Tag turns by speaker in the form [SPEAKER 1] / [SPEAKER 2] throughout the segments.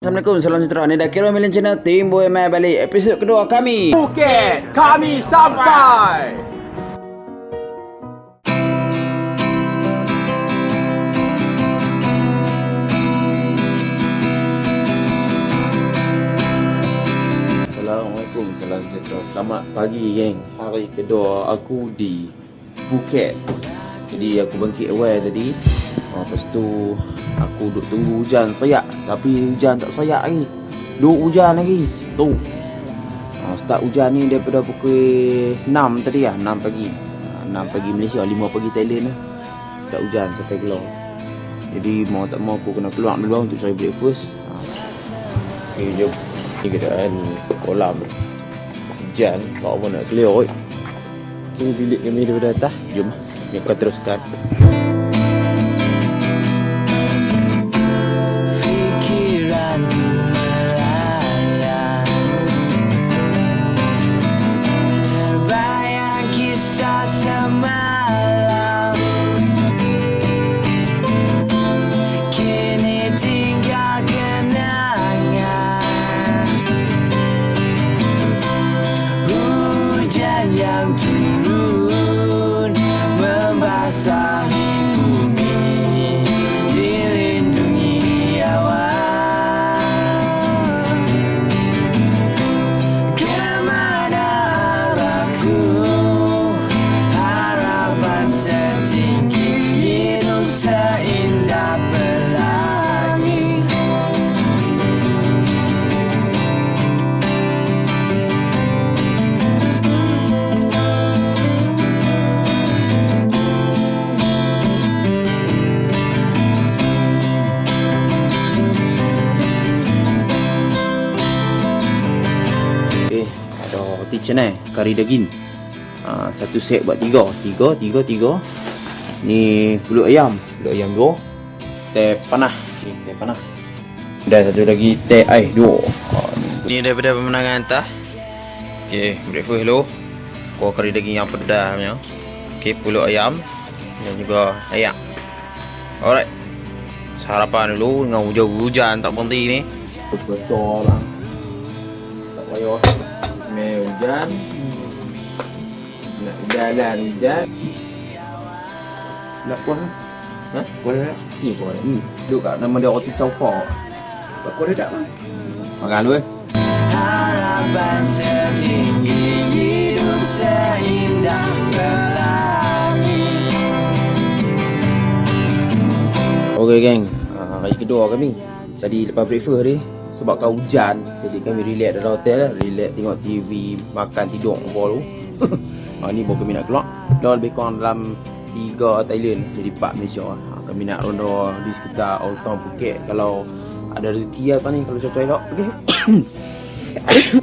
[SPEAKER 1] Assalamualaikum, salam sejahtera. Ni dah Kira Million Channel, tim Boy Mai balik. Episod kedua kami.
[SPEAKER 2] Phuket, kami sampai.
[SPEAKER 1] Assalamualaikum, salam sejahtera. Selamat pagi, geng. Hari kedua aku di Phuket. Jadi aku bangkit awal tadi. Lepas tu aku duduk tunggu hujan seriak. Tapi hujan tak seriak lagi. Duk hujan lagi. Tu. Start hujan ni daripada pukul 6 tadi lah. 6 pagi. 6 pagi Malaysia, 5 pagi Thailand lah. Start hujan sampai keluar. Jadi mau tak mau aku kena keluar dulu untuk cari breakfast. Okay, jom. Ni keadaan kolam. Hujan. Tak apa nak clear. Ini bilik kami daripada atas. Jom. Ni akan teruskan.
[SPEAKER 3] Yang turun membasahi bumi, dilindungi awan. Kemana arahku, harapan setinggi, hidup seindah pelangi.
[SPEAKER 1] Roti canai, kari daging. Satu set buat tiga. Ni pulut ayam 2. Teh panah. Ni teh panah. Dan satu lagi teh ais 2. Ni daripada pemandangan atas. Okey, breakfast dulu. Kuah kari daging yang pedas punya. Okey, pulut ayam dan juga ayam. Alright. Sarapan dulu dengan hujan-hujan tak berhenti ni. Betul lah. Tak payah. Hujan. Nak jalan hujan. Nak kuah lah. Ha? Kuah dah. Ni kuah dah. Duduk kat nama dia roti chaufa. Kuah dah tak lah. Makan dulu
[SPEAKER 3] Harapan setinggi, hidup seindah pelangi.
[SPEAKER 1] Okay geng, hari kedua kami. Tadi lepas breakfast ni, sebabkan hujan, jadi kami relax dalam hotel lah. Relax tengok TV, makan, tidur dulu. Ni baru kami nak keluar. Dah lebih kurang dalam 3 Thailand, jadi 4 Malaysia. Kami nak ronda di sekitar Old Town Phuket. Kalau ada rezeki lah ni, kalau cuaca elok. Okay.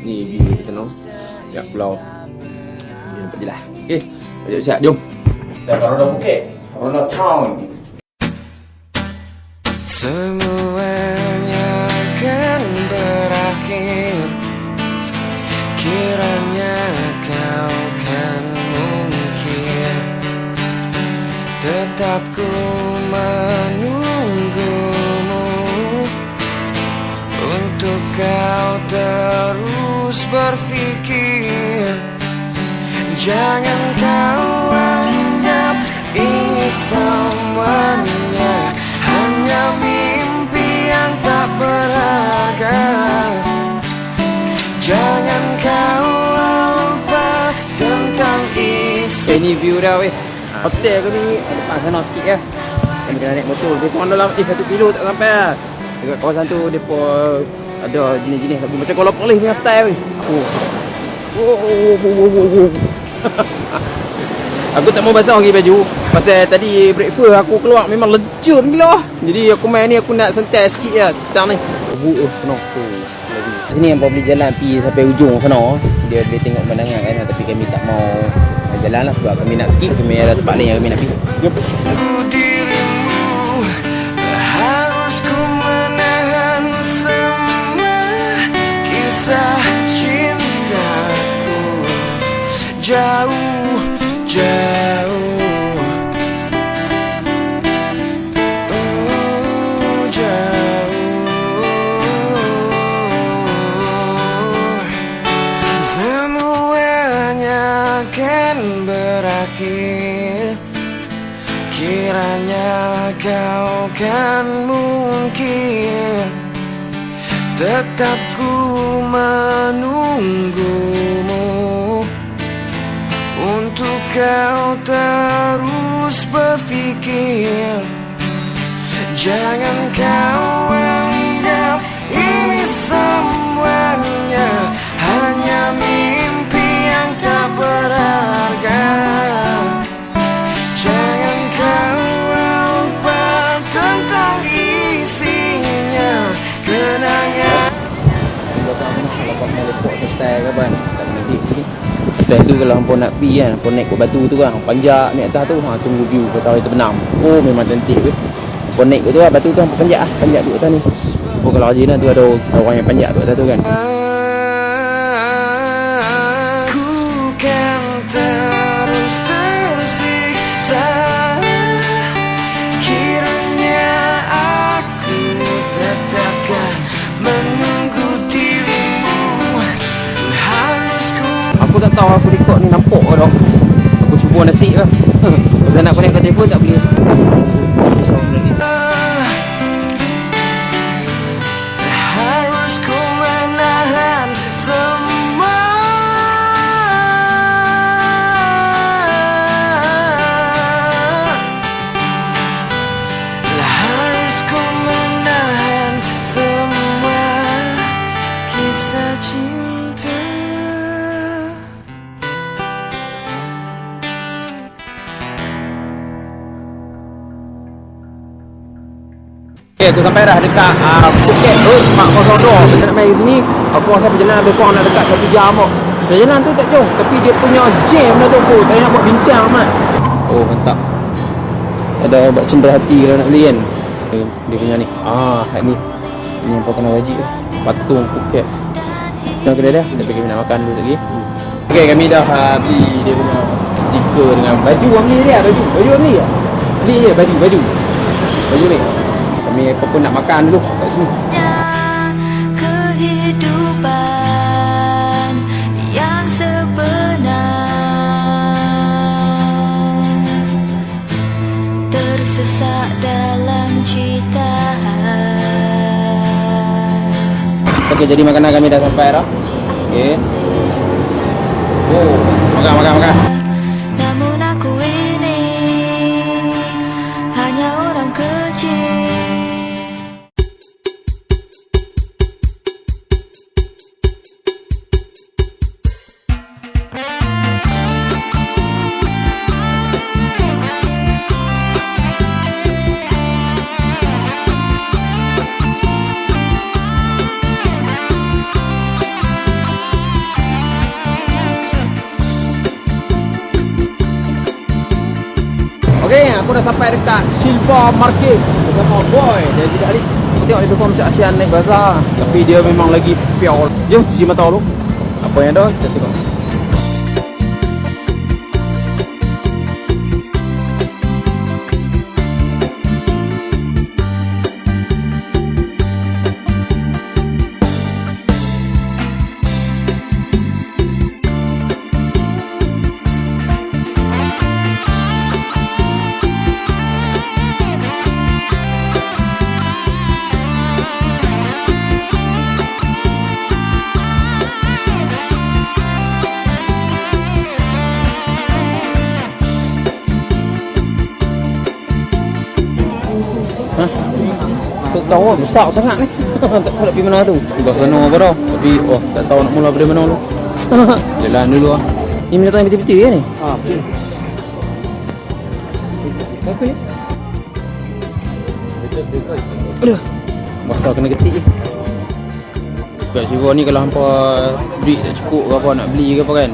[SPEAKER 1] Ni view di sana. Ya, pulau. Ni nampak je lah. Okay, siap-siap, jom. Kita akan ronda Phuket. Ronda Town.
[SPEAKER 3] Semuanya akan berakhir, kiranya kau kan mungkin. Tetap ku menunggumu, untuk kau terus berpikir. Jangan kau anggap ini semuanya hanya mimpi yang tak berharga. Jangan kau lupa tentang isi.
[SPEAKER 1] Ni view dah weh. Hotel ke ni depan sana sikit ya. Kami kena naik motor. Dia pun dalam 1 kilo tak sampai lah. Dekat kawasan tu depa ada jenis-jenis lagu macam kalau polis punya style weh. Aku tak mau basah lagi baju. Pasal tadi breakfast aku keluar memang lejun gila. Jadi aku main ni aku nak santai sikit je petang ni. Penuh tu. Sini yang boleh jalan pergi sampai ujung sana. Dia boleh tengok pemandangan kan, tapi kami tak mau jalan lah sebab kami nak skip. Kami ada tempat lain yang kami nak pergi. Jom.
[SPEAKER 3] Dirimu harus ku menahan semua kisah cintaku. Jauh, jauh. Jauh. berakhir. Kiranya kau kan mungkin tetap ku menunggumu, untuk kau terus berpikir. Jangan kau anggap ini semuanya hanya mimpi yang tak berharga. Jangan kau lupa tentang isinya, kenangan.
[SPEAKER 1] Hotel ke apa tak kena dip sini. Hotel tu kalau hampa nak pergi kan, hampa naik kat batu tu kan, panjat naik atas tu, tunggu view kau tahu terbenam. Oh memang cantik weh. Hampa naik tu lah batu tu, hampa panjat duduk atas ni. Oh kalau rajin lah tu ada orang yang panjat duduk atas tu kan.
[SPEAKER 3] Ku kan terus tersiksa, kiranya aku tetapkan menunggu dirimu. Harus ku.
[SPEAKER 1] Aku tak tahu aku record ni nampak ke tak. Aku cuba nasib lah. Pasal nak connect ke telefon tak boleh. So,
[SPEAKER 3] Harus ku menahan semua. Harus ku menahan semua kisah cinta.
[SPEAKER 1] Okay, aku sampai dah dekat Phuket Road 402. Kita nak main ke sini. Aku rasa perjalanan lebih kurang nak dekat 1 jam kok. Perjalanan tu tak jauh, tapi dia punya jam lah tu aku. Tak nak buat bincang amat. Oh, mantap. Ada buat cendera hati kalau nak beli kan. Dia punya ni. Kat ni. Ini yang kau kena wajib tu. Patung Phuket. Kita kedai dah. Kita pergi nak makan dulu lagi. Okay, kami dah beli dia punya stiker dengan baju. Beli dia baju. Baju beli tak? Beli je baju. Baju ni. Kami apa pun nak makan dulu kat sini.
[SPEAKER 4] Kehidupan yang sebenar, tersesat dalam cita.
[SPEAKER 1] Okey, jadi makanan kami dah sampai dah. Okey. Oh, makan.
[SPEAKER 4] Namun aku ini hanya orang kecil.
[SPEAKER 1] Okey, aku dah sampai dekat Silva Market bersama boy. Dia tidak hari. Aku tengok lebih kurang macam ASEAN naik bazar. Tapi dia memang lagi pure. Jom cuci mata dulu. Apa yang ada, kita tengok. Tak tahu lah, besar sangat ni. Tak tahu nak pergi mana tu. Buat sana apa dah. Tapi tak tahu nak mula dari mana tu. Jalan dulu lah. Ni minat yang betul-betul ya ni?
[SPEAKER 2] Betul.
[SPEAKER 1] Apa ni? Aduh. Basah kena getik je. Kat Siva ni kalau hampa duit tak cukup ke apa nak beli ke apa kan.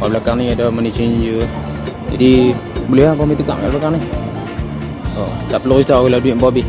[SPEAKER 1] Kat belakang ni ada money changer. Jadi boleh lah hampa ambil tukar kat belakang ni. Tak perlu risau kalau duit hampa habis.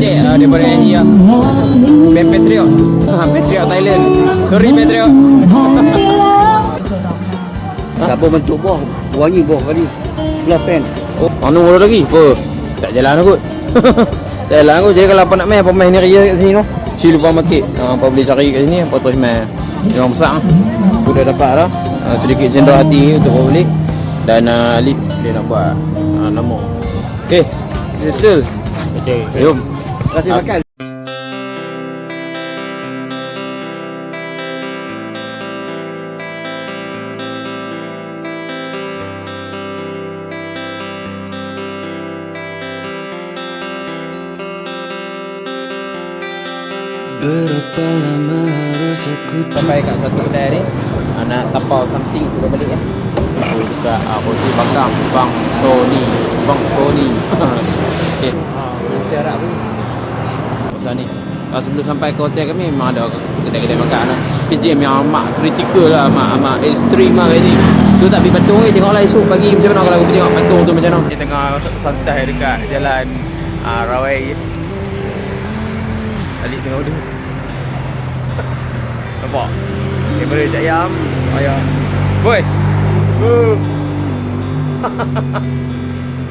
[SPEAKER 2] Okey, dia boleh nyanyi lah. Band Patriot. Patriot Thailand. Sorry Patriot.
[SPEAKER 5] Apa bentuk buah? Wangi buah tadi. Belah pen.
[SPEAKER 1] Oh, anu ada lagi? Apa? Tak jalan kot. Tak jalan kot. Jadi kalau apa nak main, apa main ni raya kat sini tu. Silver market. Apa boleh cari kat sini, apa terus main. Memang besar. Aku dah dapat dah. Sedikit cenderung hati untuk bawa balik. Dan Ali dia nak buat nama. Okey, betul.
[SPEAKER 2] Okey.
[SPEAKER 1] Jom.
[SPEAKER 5] Kasih makan.
[SPEAKER 3] Berapa lama harus aku
[SPEAKER 1] Sampai kat satu kedai ni, nak tapau something sudah balik ya. Aku dekat Boti Bakang, Bang Tony. Okey.
[SPEAKER 5] Nanti harap pun.
[SPEAKER 1] Pasal ni sebelum sampai ke hotel kami memang ada kedai-kedai makan lah. PJM yang amat kritikal lah, amat ekstrim lah kat sini. Tu tak pergi patung ni, tengoklah esok pagi macam mana kalau aku tengok patung tu macam mana. Dia tengah santai dekat jalan Rawai. Alik tengok dia. Nampak? Daripada cak ayam. Ayam. Boy.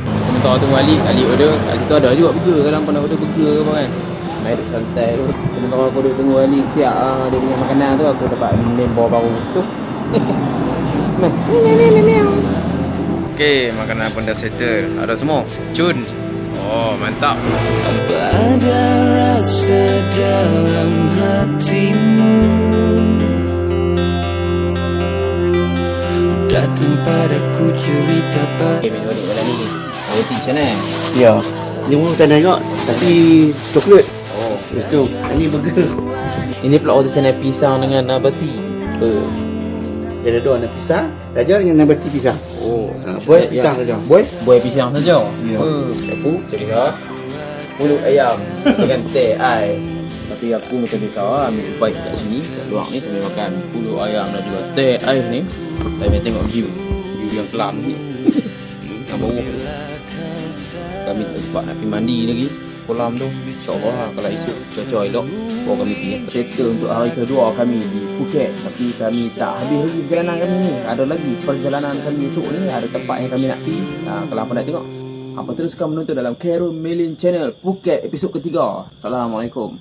[SPEAKER 1] Sementara tunggu Alik order. Kat situ ada juga burger. Kadang pernah order burger ke apa kan. Main duduk santai tu. Sementara aku duduk tunggu Alik siap dia punya makanan tu, aku dapat member baru tu. Okey, makanan pun dah settle. Ada semua. Cun. Oh, mantap.
[SPEAKER 3] Apa ada rasa dalam hatimu datang padaku cerita
[SPEAKER 1] Okey, minum balik malam ni. Roti macam mana?
[SPEAKER 5] Ya. Ni pun tak tengok. Tapi coklat.
[SPEAKER 1] Oh,
[SPEAKER 5] Itu. Ini burger.
[SPEAKER 1] ini pula roti canai pisang dengan nabati.
[SPEAKER 5] Dia ada dua nak pisang. Saja dengan nabati pisang.
[SPEAKER 1] Oh,
[SPEAKER 5] Buat pisang saja.
[SPEAKER 1] Buat pisang saja.
[SPEAKER 5] Ya.
[SPEAKER 1] Aku cerita pulut ayam dengan teh ai. Tapi aku macam biasa ambil baik kat sini, kat luar ni sambil makan pulut ayam dan juga teh ais ni. Saya tengok view yang kelam ni. Nak bau. Kami tak sempat nak pergi mandi lagi. Kolam tu InsyaAllah lah, kalau esok cuaca elok baru kami pergi settle untuk hari kedua kami di Phuket. Tapi kami tak habis lagi perjalanan kami ni, ada lagi perjalanan kami esok ni, ada tempat yang kami nak pergi. Kalau apa nak tengok, apa teruskan menonton dalam Carol Melin Channel Phuket episod ketiga. Assalamualaikum.